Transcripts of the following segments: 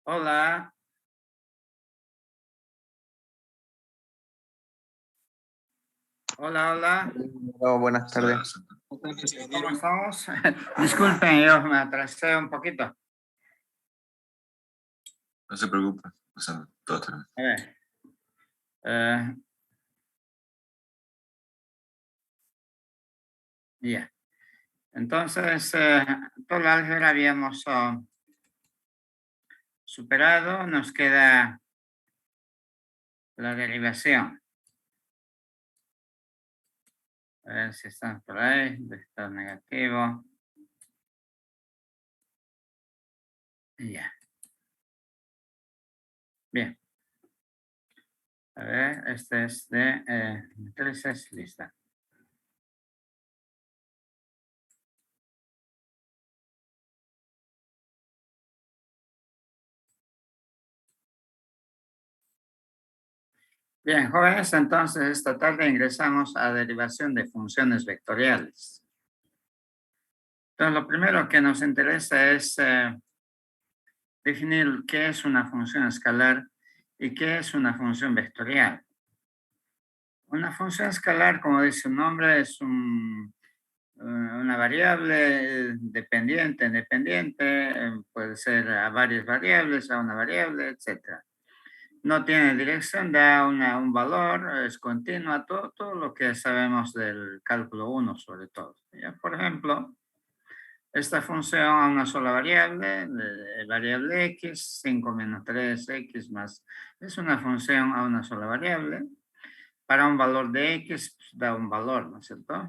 Hola, hola, hola. Hola, buenas tardes. ¿Cómo estamos? Disculpen, yo me atrasé un poquito. No se preocupe, o sea, todo está bien. A ver. eh, ya. Entonces, toda la álgebra habíamos superado. Nos queda la derivación. A ver si están por ahí. Vector negativo. Ya. Bien. A ver, este es de matrices, lista. Bien, jóvenes, entonces esta tarde ingresamos a derivación de funciones vectoriales. Entonces, lo primero que nos interesa es definir qué es una función escalar y qué es una función vectorial. Una función escalar, como dice su nombre, es una variable dependiente, independiente, puede ser a varias variables, a una variable, etc. No tiene dirección, da un valor, es continua, todo lo que sabemos del cálculo 1 sobre todo. ¿Ya? Por ejemplo, esta función a una sola variable, variable x, 5 menos 3x más, es una función a una sola variable. Para un valor de x, pues, da un valor, ¿no es cierto?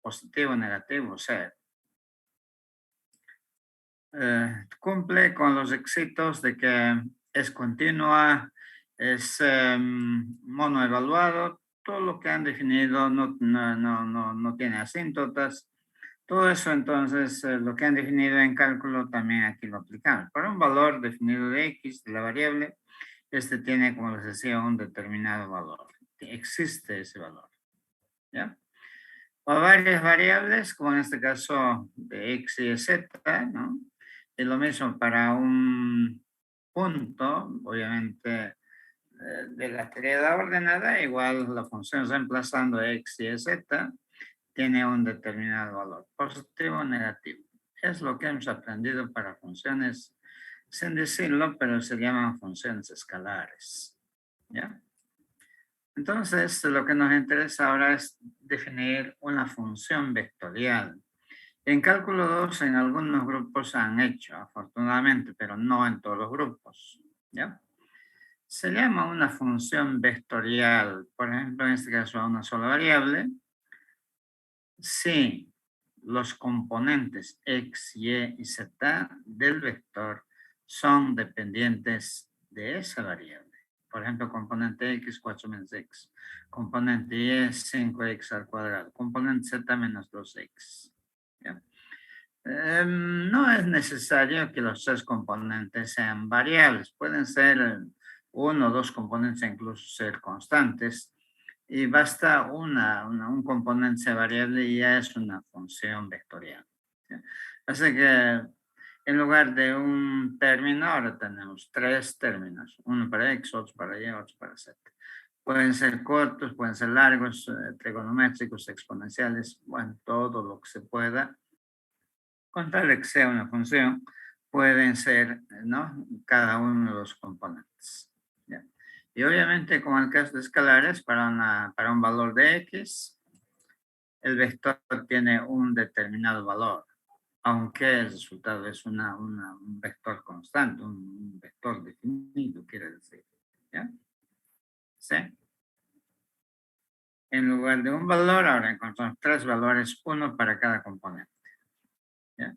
Positivo, negativo, cero. Cumple con los requisitos de que es continua, es monoevaluado, todo lo que han definido no tiene asíntotas. Todo eso entonces, lo que han definido en cálculo también aquí lo aplicamos. Para un valor definido de x, de la variable, este tiene, como les decía, un determinado valor. Existe ese valor. ¿Ya? O varias variables, como en este caso de x y de z, ¿no? Y lo mismo para un punto, obviamente, de la teoría ordenada, igual la función reemplazando x y z tiene un determinado valor, positivo o negativo. Es lo que hemos aprendido para funciones, sin decirlo, pero se llaman funciones escalares. ¿Ya? Entonces, lo que nos interesa ahora es definir una función vectorial. En cálculo 2, en algunos grupos han hecho, afortunadamente, pero no en todos los grupos. ¿Ya? Se llama una función vectorial, por ejemplo, en este caso a una sola variable, si los componentes x, y y z del vector son dependientes de esa variable. Por ejemplo, componente x, 4 menos x. Componente y, 5x al cuadrado. Componente z menos 2x. ¿Ya? No es necesario que los tres componentes sean variables. Pueden ser uno o dos componentes, incluso ser constantes. Y basta un componente sea variable y ya es una función vectorial. ¿Sí? Así que en lugar de un término, ahora tenemos tres términos. Uno para x, otro para y, otro para z. Pueden ser cortos, pueden ser largos, trigonométricos, exponenciales, bueno, todo lo que se pueda. Con tal de que sea una función, pueden ser, ¿no? Cada uno de los componentes. ¿Ya? Y obviamente, como en el caso de escalares, para un valor de x, el vector tiene un determinado valor, aunque el resultado es un vector constante, un vector definido, quiere decir. ¿Ya? ¿Sí? En lugar de un valor, ahora encontramos tres valores, uno para cada componente. ¿Ya?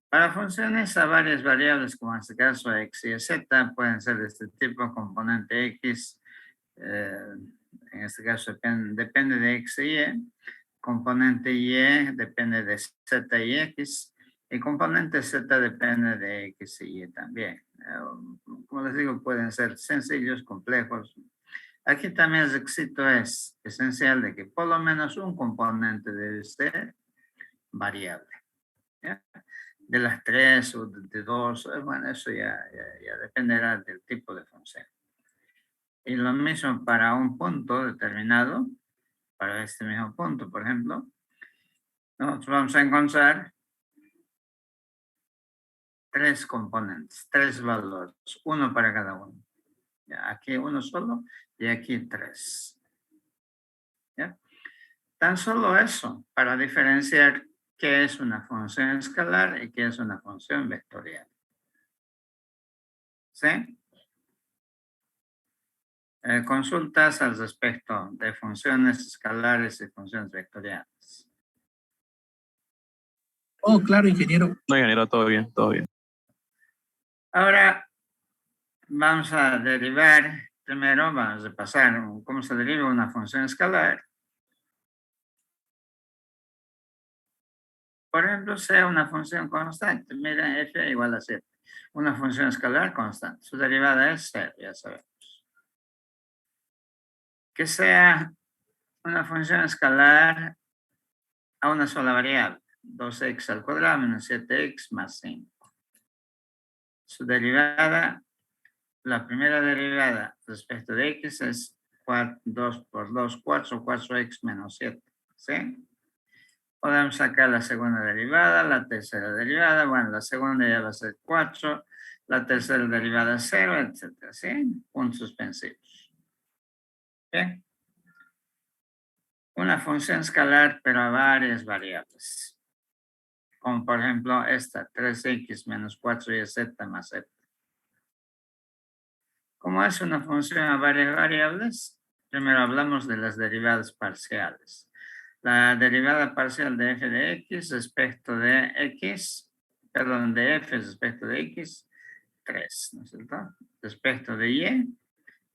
Para funciones a varias variables, como en este caso x y z, pueden ser de este tipo, componente x, en este caso depende de x y y, componente y depende de z y x, y componente z depende de x y y también. Como les digo, pueden ser sencillos, complejos. Aquí también el requisito es esencial de que por lo menos un componente debe ser variable. ¿Ya? de las 3 o de 2, bueno, eso ya dependerá del tipo de función. Y lo mismo para un punto determinado, para este mismo punto, por ejemplo, nosotros vamos a encontrar 3 componentes, 3 valores, uno para cada uno. ¿Ya? Aquí uno solo y aquí 3. ¿Ya? Tan solo eso, para diferenciar qué es una función escalar y qué es una función vectorial. ¿Sí? Consultas al respecto de funciones escalares y funciones vectoriales. Oh, claro, ingeniero. No, ingeniero, todo bien, todo bien. Ahora vamos a derivar, primero vamos a repasar cómo se deriva una función escalar. Por ejemplo, sea una función constante. Mira, f igual a 7. Una función escalar constante. Su derivada es 0, ya sabemos. Que sea una función escalar a una sola variable. 2x al cuadrado menos 7x más 5. Su derivada, la primera derivada respecto de x es 2 por 2, 4, 4x menos 7. ¿Sí? Podemos sacar la segunda derivada, la tercera derivada. Bueno, la segunda ya va a ser 4, la tercera derivada 0, etc. ¿Sí? Puntos suspensivos. Bien. Una función escalar, pero a varias variables. Como por ejemplo esta, 3x menos 4y más z. Como es una función a varias variables, primero hablamos de las derivadas parciales. La derivada parcial de f de x respecto de x, perdón, de f respecto de x, 3, ¿no es cierto? Respecto de y,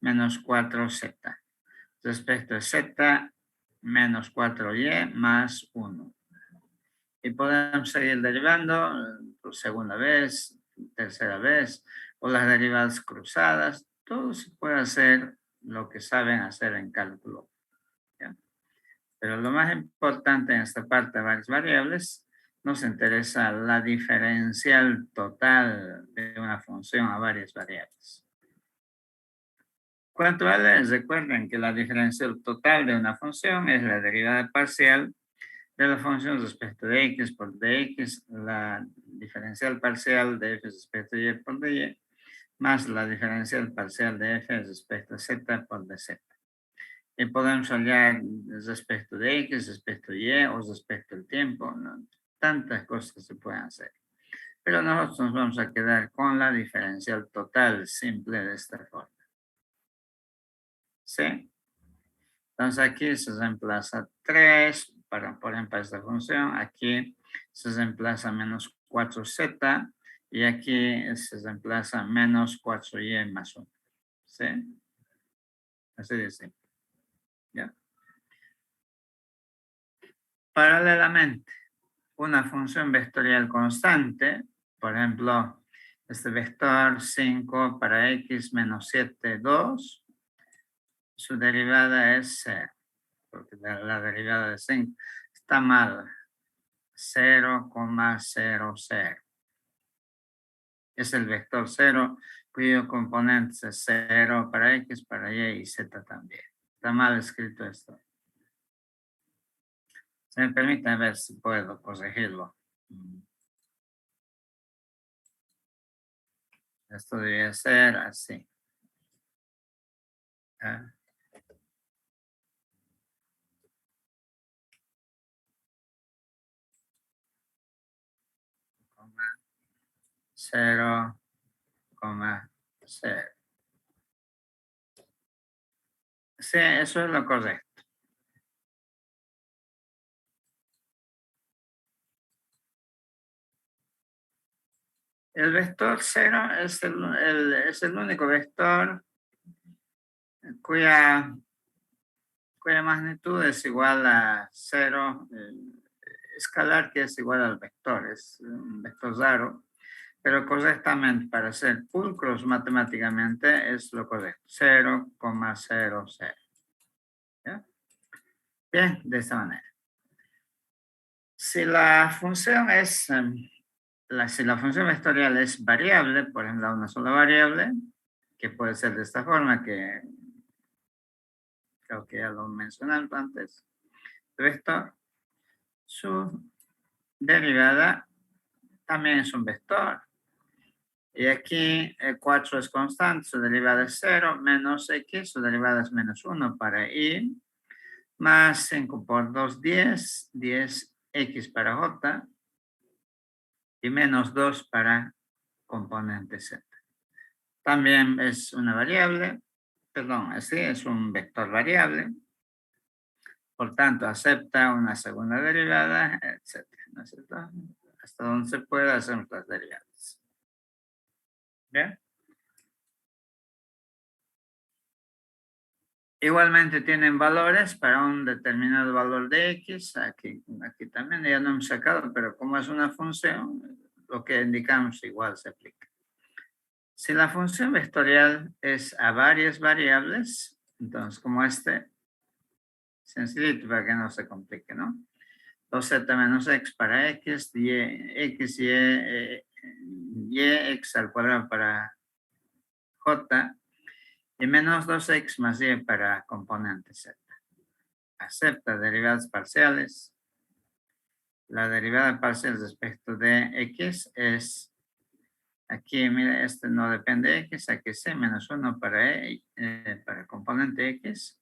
menos 4z. Respecto de z, menos 4y más 1. Y podemos seguir derivando por segunda vez, tercera vez, o las derivadas cruzadas. Todo se puede hacer lo que saben hacer en cálculo. ¿Ya? Pero lo más importante en esta parte de varias variables, nos interesa la diferencial total de una función a varias variables. ¿Cuánto vale? Recuerden que la diferencial total de una función es la derivada parcial de la función respecto de x por dx, la diferencial parcial de f respecto de y por dy, más la diferencial parcial de f respecto a z por dz. Y podemos hallar respecto de x, respecto de y o respecto al tiempo, ¿no? Tantas cosas se pueden hacer. Pero nosotros nos vamos a quedar con la diferencial total simple de esta forma. ¿Sí? Entonces aquí se reemplaza 3, por ejemplo, esta función. Aquí se reemplaza menos 4z y aquí se reemplaza menos 4y más 1. ¿Sí? Así de simple. ¿Ya? Paralelamente, una función vectorial constante, por ejemplo, este vector 5 para x menos 7, 2, su derivada es 0, porque la derivada de 5 está mal. 0,00. Es el vector 0, cuyo componente es 0 para x, para y z también. Está mal escrito esto. Se me permite ver si puedo corregirlo. Esto debe ser así. ¿Ah? 0,0. Sí, eso es lo correcto. El vector 0 es el único vector cuya magnitud es igual a 0, escalar que es igual al vector, es un vector raro, pero correctamente para ser pulcros matemáticamente es lo correcto, 0,00. ¿Ya? Bien, de esta manera. Si la función es si la función vectorial es variable, por ejemplo, una sola variable, que puede ser de esta forma, que creo que ya lo mencioné antes, vector, su derivada también es un vector. Y aquí 4 es constante, su derivada es 0, menos x, su derivada es menos 1 para y, más 5 por 2, 10, 10x para j, y menos 2 para componente z. También es una variable, perdón, así es un vector variable, por tanto acepta una segunda derivada, etc. ¿No es cierto? Hasta donde se pueda hacer las derivadas. ¿Bien? Igualmente tienen valores para un determinado valor de x. Aquí también ya no hemos sacado, pero como es una función, lo que indicamos igual se aplica. Si la función vectorial es a varias variables, entonces como sencillito para que no se complique, ¿no? 2z menos x para x, y x al cuadrado para j, y menos 2x más y para componente z. Acepta derivadas parciales. La derivada parcial respecto de x es, aquí mira, este no depende de x, aquí sí, menos 1 para componente x.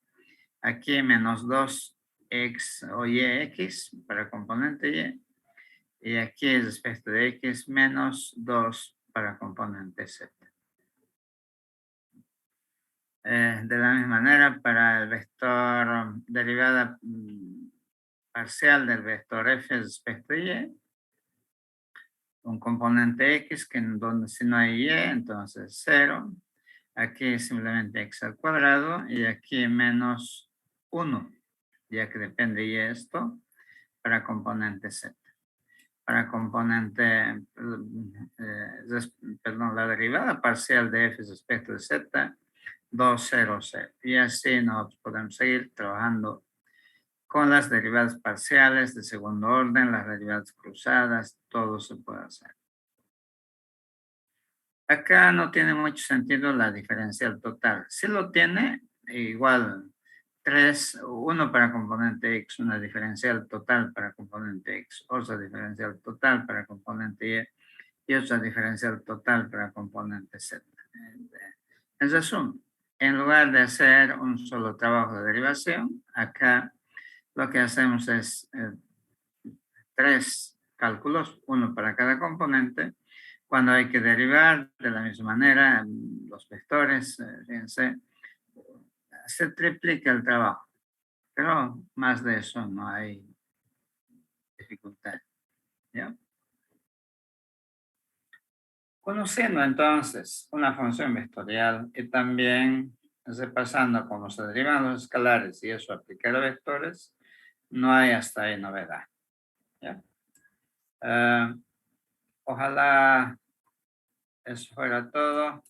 Aquí menos 2x o yx para componente y. Y aquí respecto de x menos 2 para componente z. De la misma manera, para el vector derivada parcial del vector f respecto de y, un componente x que donde si no hay y, entonces 0. Aquí simplemente x al cuadrado y aquí menos 1, ya que depende y esto, para componente z. Para componente, perdón, la derivada parcial de f respecto de z, 2, 0, 0. Y así nos podemos seguir trabajando con las derivadas parciales de segundo orden, las derivadas cruzadas, todo se puede hacer. Acá no tiene mucho sentido la diferencial total. Si lo tiene, igual 3, 1 para componente x, una diferencial total para componente x, otra diferencial total para componente y otra diferencial total para componente z. En resumen, en lugar de hacer un solo trabajo de derivación, acá lo que hacemos es 3 cálculos, uno para cada componente. Cuando hay que derivar de la misma manera los vectores, fíjense, se triplica el trabajo, pero más de eso no hay dificultad. ¿Ya? Conociendo entonces una función vectorial y también repasando cómo se derivan los escalares y eso aplicar a vectores, no hay hasta ahí novedad. ¿Ya? Ojalá eso fuera todo.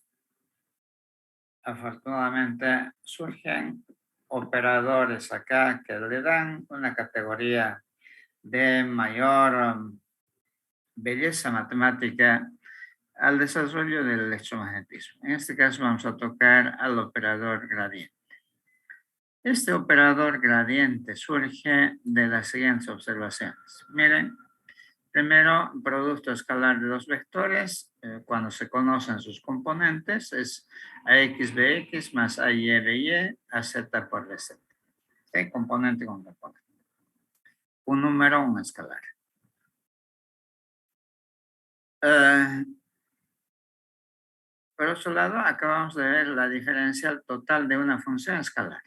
Afortunadamente surgen operadores acá que le dan una categoría de mayor belleza matemática al desarrollo del electromagnetismo. En este caso vamos a tocar al operador gradiente. Este operador gradiente surge de las siguientes observaciones. Miren, primero, producto escalar de dos vectores, cuando se conocen sus componentes, es ax bx más ay by a z por bz. ¿Okay? Componente con componente. Un número, un escalar. Por otro lado, acabamos de ver la diferencial total de una función escalar.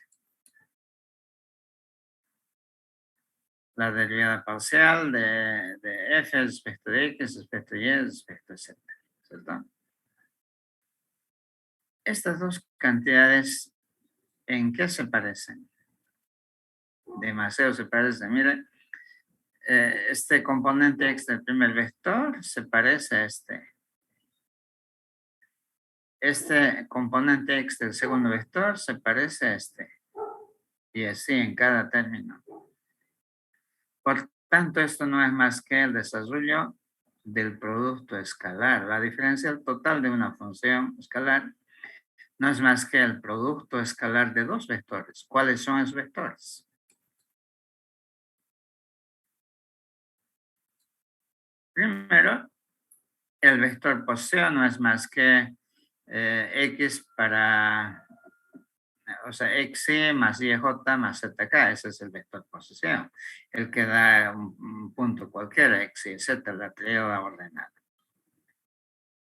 La derivada parcial de f respecto de x, respecto de y, respecto de z. ¿Cierto? Estas dos cantidades, ¿en qué se parecen? Demasiado se parecen. Miren, este componente x del primer vector se parece a este. Este componente x del segundo vector se parece a este. Y así en cada término. Por tanto, esto no es más que el desarrollo del producto escalar. La diferencial total de una función escalar no es más que el producto escalar de dos vectores. ¿Cuáles son esos vectores? Primero, el vector posición no es más que x para, o sea, xy más yj más zk, ese es el vector posición, el que da un punto cualquiera, x y z, la derivada ordenada.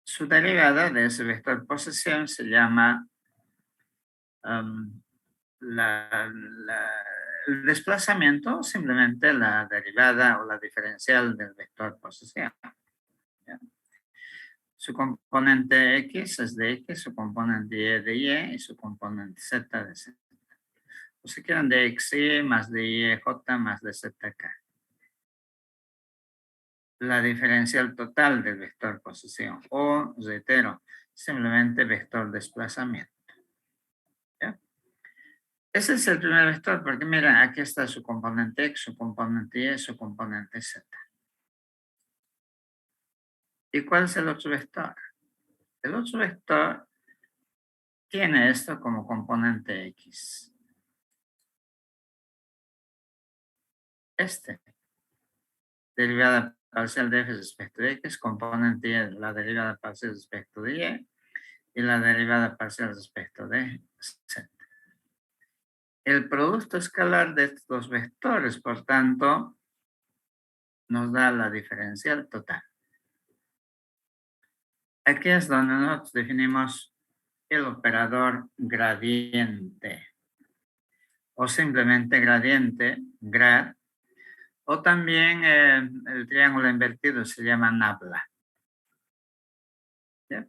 Su derivada de ese vector posición se llama el desplazamiento, simplemente la derivada o la diferencial del vector posición. ¿Ya? Su componente x es de x, su componente y de y su componente z de z. O si quieren de xy más de yj más de zk. La diferencial total del vector posición o, reitero, simplemente vector desplazamiento. ¿Ya? Ese es el primer vector porque mira, aquí está su componente x, su componente y, su componente z. ¿Y cuál es el otro vector? El otro vector tiene esto como componente x. Este. Derivada parcial de f respecto de x, componente y, la derivada parcial respecto de y la derivada parcial respecto de z. El producto escalar de estos dos vectores, por tanto, nos da la diferencial total. Aquí es donde nosotros definimos el operador gradiente o simplemente gradiente, grad, o también el triángulo invertido se llama nabla. ¿Ya?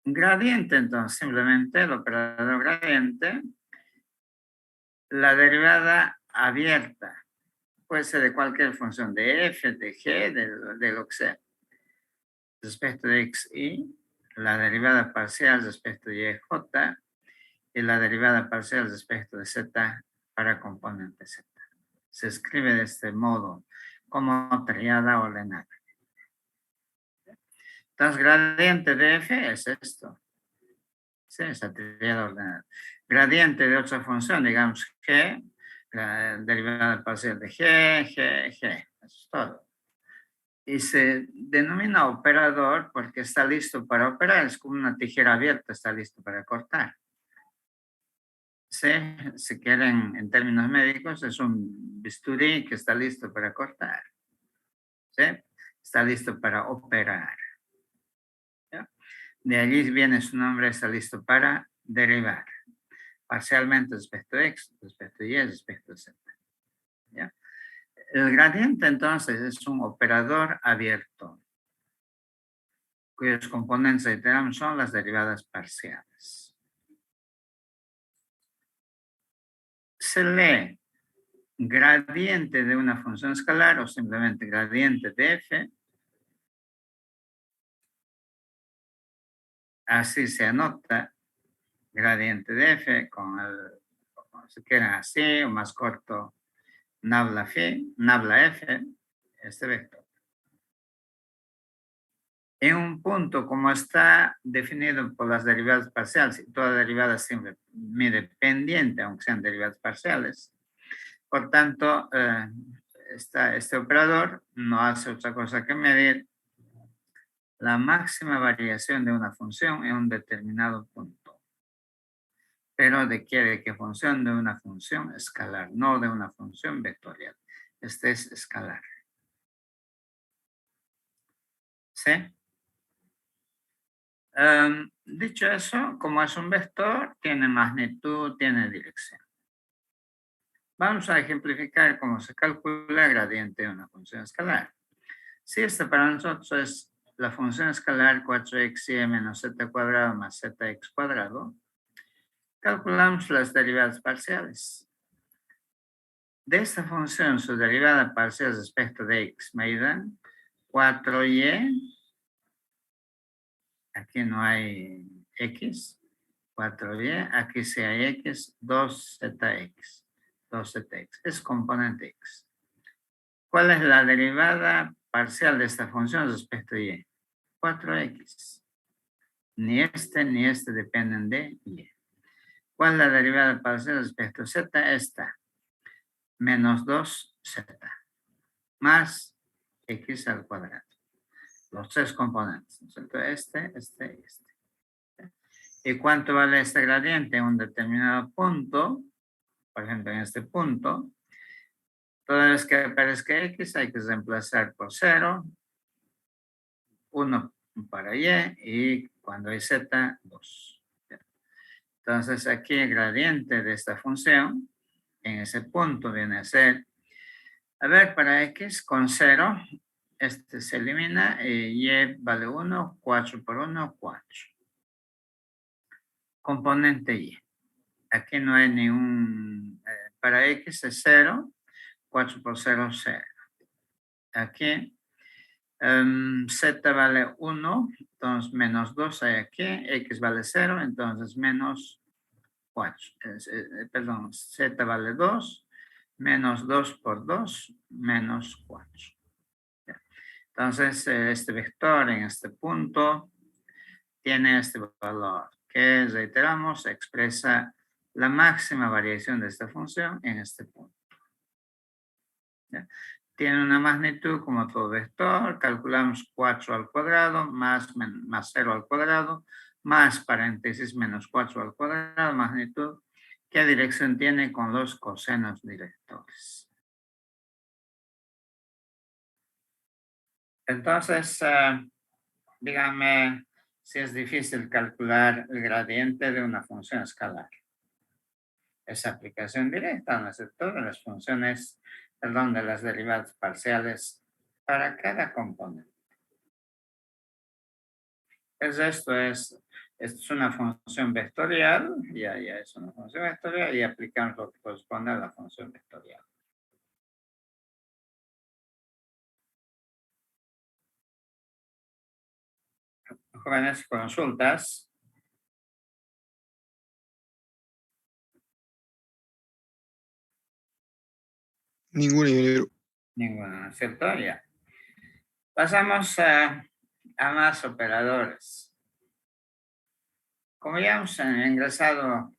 Gradiente, entonces, simplemente el operador gradiente, la derivada abierta, puede ser de cualquier función, de f, de g, de lo que sea, respecto de x, y la derivada parcial respecto de y, j, y la derivada parcial respecto de z para componente z. Se escribe de este modo, como triada ordenada. Entonces, gradiente de f es esto. Sí, esa triada ordenada. Gradiente de otra función, digamos g, la derivada parcial de g, eso es todo. Y se denomina operador porque está listo para operar, es como una tijera abierta, está listo para cortar. Sí, si quieren, en términos médicos, es un bisturí que está listo para cortar. ¿Sí? Está listo para operar. ¿Ya? De allí viene su nombre, está listo para derivar. Parcialmente respecto a x, respecto a y, respecto a z. ¿Ya? El gradiente, entonces, es un operador abierto, cuyos componentes, reiteramos, son las derivadas parciales. Se lee gradiente de una función escalar o simplemente gradiente de f. Así se anota gradiente de f con el, si quieren así, o más corto, nabla f, este vector. En un punto, como está definido por las derivadas parciales, y toda derivada siempre mide pendiente, aunque sean derivadas parciales, por tanto, este operador no hace otra cosa que medir la máxima variación de una función en un determinado punto. Pero requiere que funcione de una función escalar, no de una función vectorial. Este es escalar. ¿Sí? Dicho eso, como es un vector, tiene magnitud, tiene dirección. Vamos a ejemplificar cómo se calcula el gradiente de una función escalar. Si esta para nosotros es la función escalar 4xy menos z cuadrado más zx cuadrado, calculamos las derivadas parciales. De esta función, su derivada parcial respecto de x me dan 4y, aquí no hay x, 4y, aquí sí hay x, 2zx, 2zx. Es componente x. ¿Cuál es la derivada parcial de esta función respecto a y? 4x. Ni este dependen de y. ¿Cuál es la derivada parcial respecto a z? Esta. Menos 2z. Más x al cuadrado. Los tres componentes. Este y este. ¿Y cuánto vale este gradiente en un determinado punto? Por ejemplo, en este punto. Toda vez que aparezca x hay que reemplazar por 0. 1 para y cuando hay z, 2. Entonces aquí el gradiente de esta función en ese punto viene a ser, a ver, para x con 0, este se elimina y vale 1, 4 por 1, 4. Componente y. Aquí no hay ningún, para x es 0, 4 por 0, 0. Aquí z vale 1, entonces menos 2 hay aquí, x vale 0, entonces menos 4. Perdón, z vale 2, menos 2 por 2, menos 4. Entonces, este vector en este punto tiene este valor que, reiteramos, expresa la máxima variación de esta función en este punto. ¿Ya? Tiene una magnitud como todo vector, calculamos 4 al cuadrado más 0 al cuadrado, más paréntesis menos 4 al cuadrado, magnitud. ¿Qué dirección tiene con los cosenos directores? Entonces, díganme si es difícil calcular el gradiente de una función escalar. Es aplicación directa, ¿no es cierto? De las funciones, perdón, de las derivadas parciales para cada componente. Esto es una función vectorial, ya es una función vectorial y aplicamos lo que corresponde a la función vectorial. Jóvenes, consultas. Ninguna, ingeniero. Ninguna, ¿no es cierto? Ya. Pasamos a más operadores. Como ya hemos ingresado,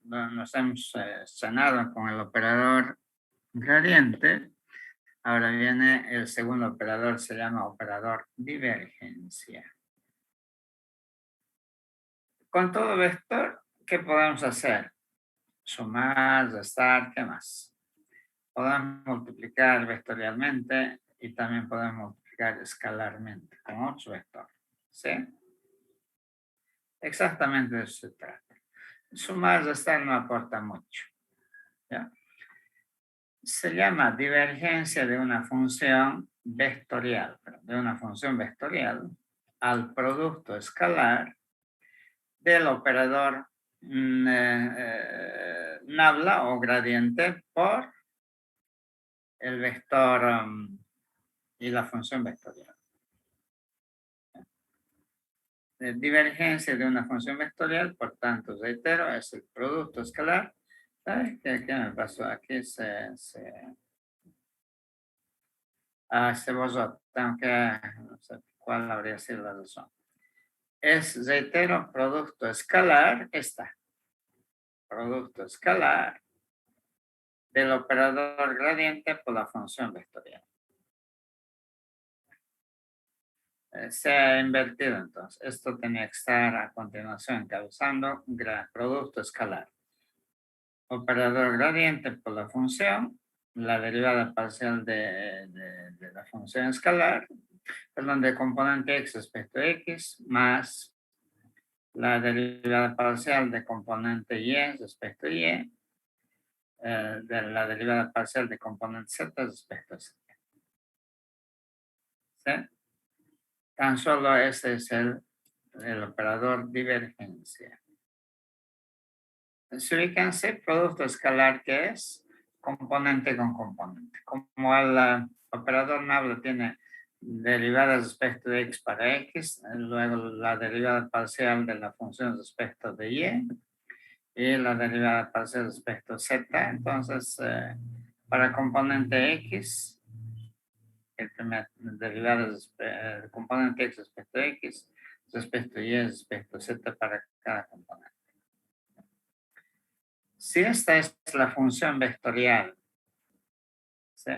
nos hemos sanado con el operador gradiente, ahora viene el segundo operador, se llama operador divergencia. Con todo vector, ¿qué podemos hacer? Sumar, restar, ¿qué más? Podemos multiplicar vectorialmente y también podemos multiplicar escalarmente con otro vector. ¿Sí? Exactamente de eso se trata. Sumar, restar no aporta mucho. ¿Ya? Se llama divergencia de una función vectorial, al producto escalar del operador nabla o gradiente por el vector y la función vectorial. Divergencia de una función vectorial, por tanto, reitero, es el producto escalar. ¿Sabes qué me pasó? Aquí se borró. Tengo que, no sé cuál habría sido la razón. Es, reitero, producto escalar, producto escalar del operador gradiente por la función vectorial. Se ha invertido entonces. Esto tenía que estar a continuación encabezando producto escalar. Operador gradiente por la función, la derivada parcial de la función escalar, perdón, de componente x respecto a x, más la derivada parcial de componente y respecto a y, de la derivada parcial de componente z respecto a z. ¿Sí? Tan solo este es el operador divergencia. Se ubicanse producto escalar que es componente con componente. Como el operador nabla tiene derivadas respecto de x para x, luego la derivada parcial de la función respecto de y y la derivada parcial respecto a z. Entonces, para componente x, el primer derivado es el componente x respecto a x, respecto a y, respecto a z para cada componente. Si esta es la función vectorial, ¿sí?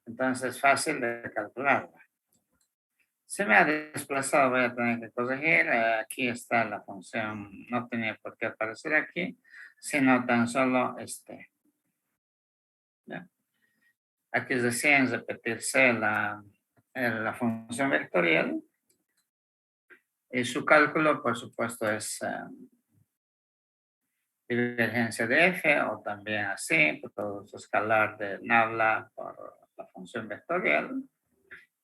Entonces es fácil de calcularla. Si me ha desplazado, voy a tener que corregir. Aquí está la función, no tenía por qué aparecer aquí, sino tan solo este. ¿Ya? Aquí decían repetirse la función vectorial. Y su cálculo, por supuesto, es divergencia de f, o también así, producto escalar de nabla por la función vectorial.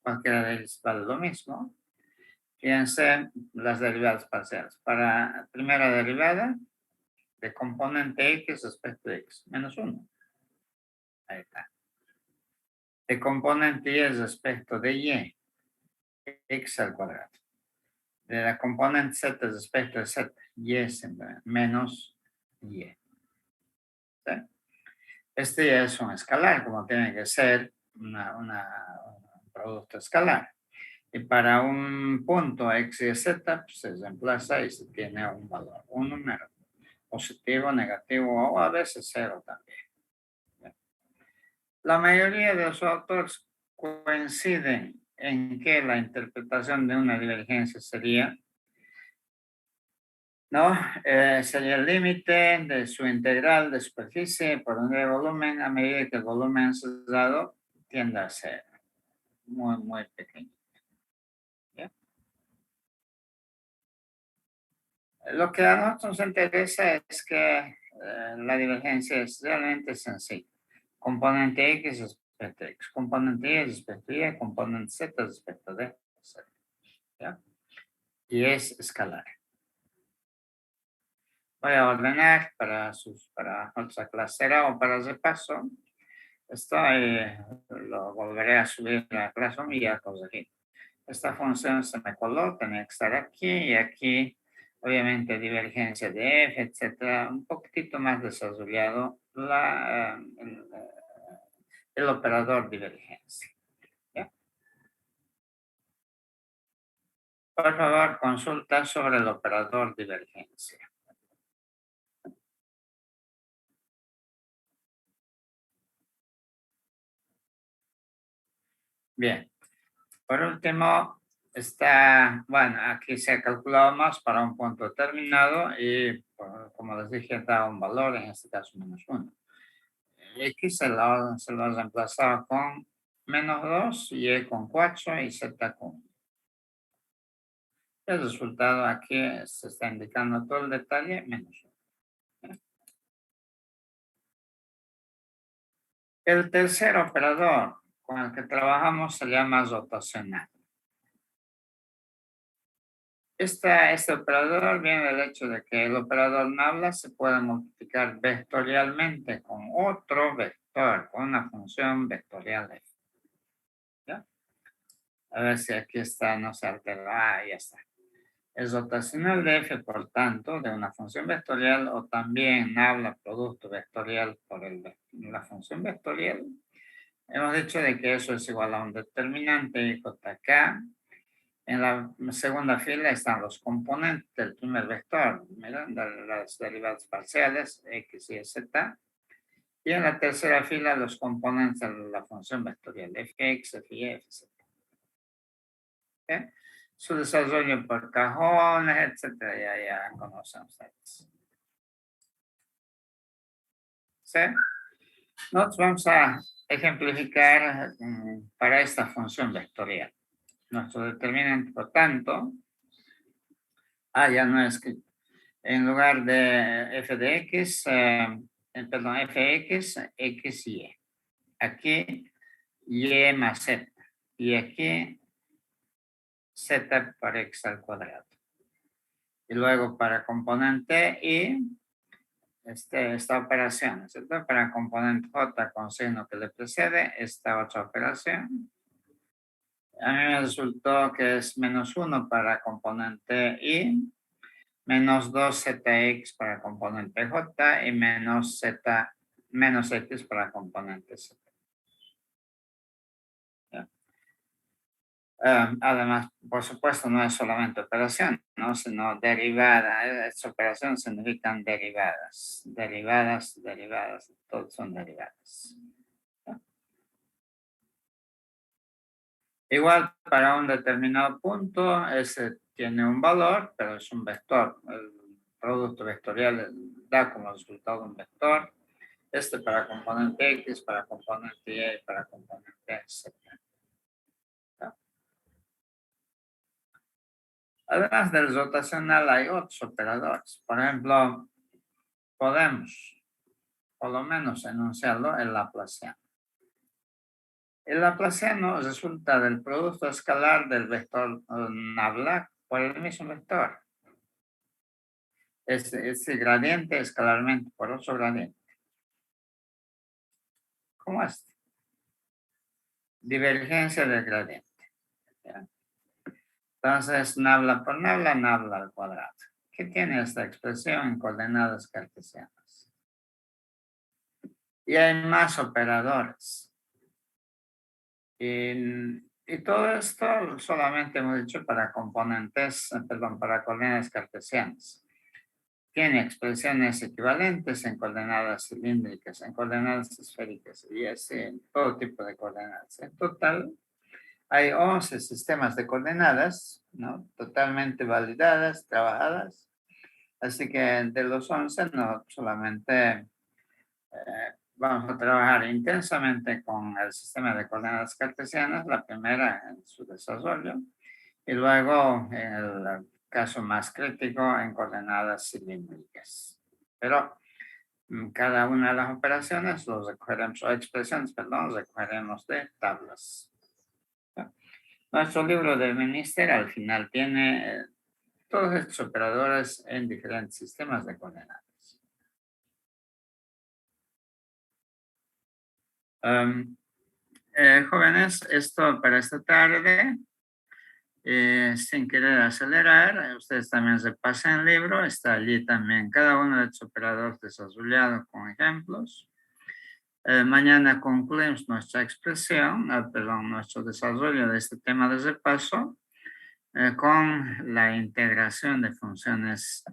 Cualquiera de ellos vale lo mismo. Fíjense las derivadas parciales. Para primera derivada de componente x respecto a x, menos 1. Ahí está. De componente y respecto de y, x al cuadrado. De la componente z respecto de z, y siempre menos y. ¿Sí? Este ya es un escalar, como tiene que ser un producto escalar. Y para un punto x y z, pues se reemplaza y se tiene un valor, un número. Positivo, negativo o a veces cero también. La mayoría de los autores coinciden en que la interpretación de una divergencia sería, ¿no? Sería el límite de su integral de superficie por unidad de volumen a medida que el volumen cerrado tiende a ser muy, muy pequeño. ¿Ya? Lo que a nosotros nos interesa es que la divergencia es realmente sencilla. Componente x respecto a x, componente y respecto a y, componente z respecto a z. ¿Ya? Y es escalar. Voy a ordenar para otra clase o para repaso. Esto lo volveré a subir a la clase y ya corregir. Esta función se me coló, tenía que estar aquí y aquí, obviamente, divergencia de f, etcétera, un poquitito más desarrollado el operador divergencia. ¿Ya? Por favor, consulta sobre el operador divergencia. Bien. Por último, bueno, aquí se ha calculado más para un punto determinado y, como les dije, da un valor, en este caso menos 1. X se lo ha reemplazado con menos 2, Y con 4 y Z con 1. El resultado aquí se está indicando todo el detalle, menos 1. El tercer operador con el que trabajamos se llama rotacional. Este operador viene del hecho de que el operador nabla se puede multiplicar vectorialmente con otro vector, con una función vectorial f. ¿Ya? A ver si aquí está, no se altera. Ya está. Es rotacional de f, por tanto, de una función vectorial, o también nabla producto vectorial por la función vectorial. Hemos dicho de que eso es igual a un determinante jk. En la segunda fila están los componentes del primer vector, miren, de las derivadas parciales, x y z. Y en la tercera fila los componentes de la función vectorial, fx, fy, fz. ¿Okay? Su desarrollo por cajones, etcétera, ya conocen ustedes. ¿Sí? Nosotros vamos a ejemplificar para esta función vectorial. Nuestro determinante, por tanto, ya no es que en lugar de f de x, perdón, fx, x y. Aquí y más z. Y aquí z por x al cuadrado. Y luego para componente y esta operación, ¿cierto? Para componente j con signo que le precede, esta otra operación. A mí me resultó que es menos 1 para componente y Menos 2zx para componente j y menos x para componente z. ¿Ya? Además, por supuesto, no es solamente operación, ¿no? Sino derivada. Esta operación significan derivadas. Derivadas, todos son derivadas. ¿Ya? Igual, para un determinado punto, ese tiene un valor, pero es un vector. El producto vectorial da como resultado un vector. Este para componente X, para componente Y, para componente Z. Además del rotacional hay otros operadores. Por ejemplo, podemos, por lo menos, enunciarlo el laplaciano. El laplaciano resulta del producto escalar del vector Nabla por el mismo vector. Ese gradiente escalarmente por otro gradiente. ¿Cómo es? Divergencia del gradiente. ¿Ya? Entonces, nabla por nabla, nabla al cuadrado. ¿Qué tiene esta expresión en coordenadas cartesianas? Y hay más operadores. Y todo esto solamente hemos dicho para para coordenadas cartesianas. Tiene expresiones equivalentes en coordenadas cilíndricas, en coordenadas esféricas y así en todo tipo de coordenadas. En total, hay 11 sistemas de coordenadas, ¿no? Totalmente validadas, trabajadas. Así que de los 11, no solamente vamos a trabajar intensamente con el sistema de coordenadas cartesianas, la primera en su desarrollo, y luego en el caso más crítico en coordenadas cilíndricas. Pero cada una de las operaciones los recogeremos, o expresiones, perdón, los recogeremos de tablas. Nuestro libro de Menester al final tiene todos estos operadores en diferentes sistemas de coordenadas. Jóvenes, esto para esta tarde, sin querer acelerar, ustedes también repasen el libro, está allí también cada uno de estos operadores desarrollados con ejemplos. Mañana concluimos nuestra expresión, nuestro desarrollo de este tema de repaso con la integración de funciones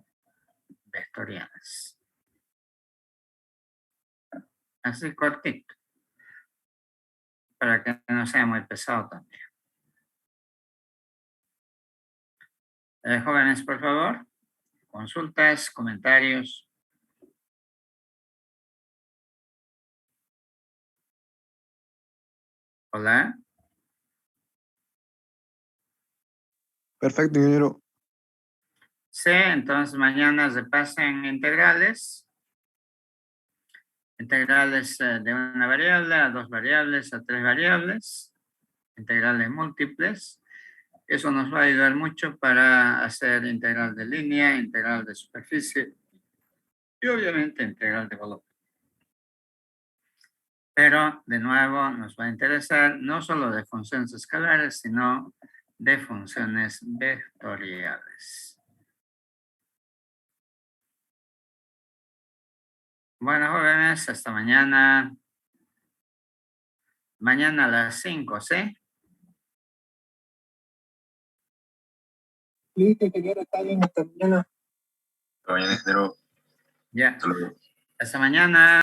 vectoriales. Así cortito, para que no sea muy pesado también. Jóvenes, por favor, consultas, comentarios. Hola. Perfecto, ingeniero. Sí, entonces mañana repasen integrales. Integrales de una variable a dos variables a tres variables. Integrales múltiples. Eso nos va a ayudar mucho para hacer integral de línea, integral de superficie y obviamente integral de volumen. Pero de nuevo nos va a interesar no solo de funciones escalares, sino de funciones vectoriales. Bueno, jóvenes, hasta mañana. Mañana a las 5, ¿sí? Sí, ingeniero, está bien, hasta mañana. Hasta mañana, ingeniero. Ya. Hasta luego. Hasta mañana.